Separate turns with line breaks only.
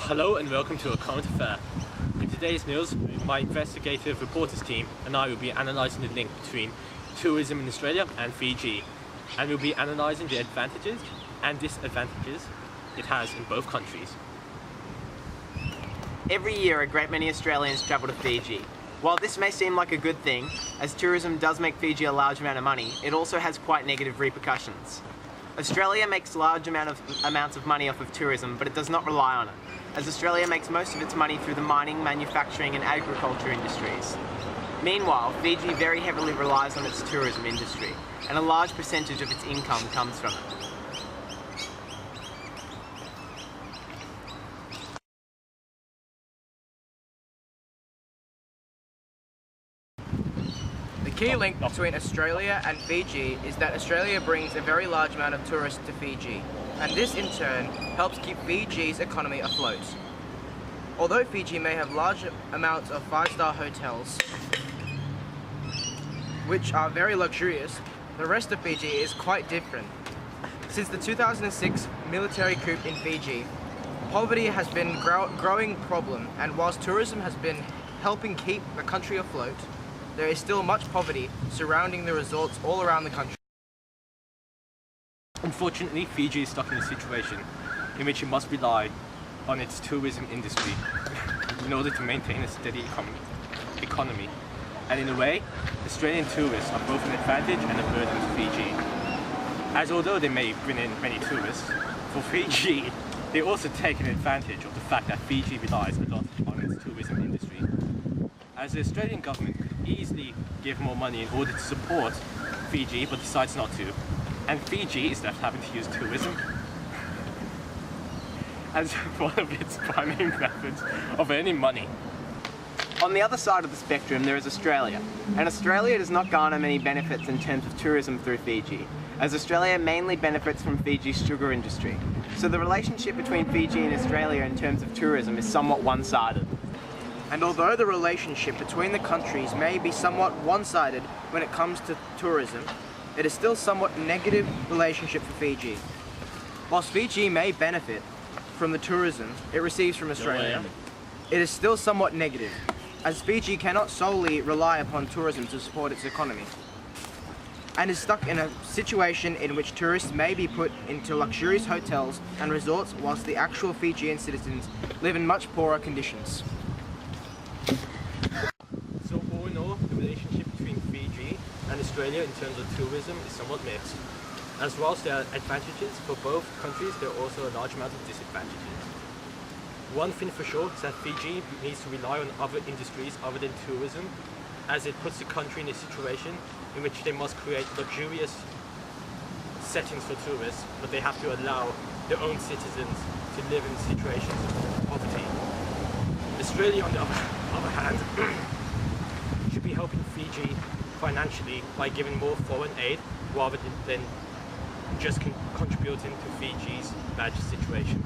Hello and welcome to A Current Affair. In today's news, my investigative reporters team and I will be analysing the link between tourism in Australia and Fiji, and we'll be analysing the advantages and disadvantages it has in both countries.
Every year a great many Australians travel to Fiji. While this may seem like a good thing, as tourism does make Fiji a large amount of money, it also has quite negative repercussions. Australia makes large amounts of money off of tourism, but it does not rely on it, as Australia makes most of its money through the mining, manufacturing and agriculture industries. Meanwhile, Fiji very heavily relies on its tourism industry, and a large percentage of its income comes from it.
The key link between Australia and Fiji is that Australia brings a very large amount of tourists to Fiji, and this in turn helps keep Fiji's economy afloat. Although Fiji may have large amounts of 5-star hotels, which are very luxurious, the rest of Fiji is quite different. Since the 2006 military coup in Fiji, poverty has been a growing problem, and whilst tourism has been helping keep the country afloat, there is still much poverty surrounding the resorts all around the country.
Unfortunately, Fiji is stuck in a situation in which it must rely on its tourism industry in order to maintain a steady economy. And in a way, Australian tourists are both an advantage and a burden to Fiji. As although they may bring in many tourists, for Fiji, they also take an advantage of the fact that Fiji relies a lot on its tourism industry. As the Australian government could easily give more money in order to support Fiji, but decides not to, and Fiji is left having to use tourism as one of its primary methods of earning money.
On the other side of the spectrum there is Australia, and Australia does not garner many benefits in terms of tourism through Fiji, as Australia mainly benefits from Fiji's sugar industry. So the relationship between Fiji and Australia in terms of tourism is somewhat one-sided.
And although the relationship between the countries may be somewhat one-sided when it comes to tourism, it is still somewhat negative relationship for Fiji. Whilst Fiji may benefit from the tourism it receives from Australia, it is still somewhat negative, as Fiji cannot solely rely upon tourism to support its economy, and is stuck in a situation in which tourists may be put into luxurious hotels and resorts whilst the actual Fijian citizens live in much poorer conditions.
So all in all, the relationship between Fiji and Australia in terms of tourism is somewhat mixed. As whilst there are advantages for both countries, there are also a large amount of disadvantages. One thing for sure is that Fiji needs to rely on other industries other than tourism, as it puts the country in a situation in which they must create luxurious settings for tourists, but they have to allow their own citizens to live in situations of poverty. Australia, on the other hand, should be helping Fiji financially by giving more foreign aid rather than just contributing to Fiji's bad situation.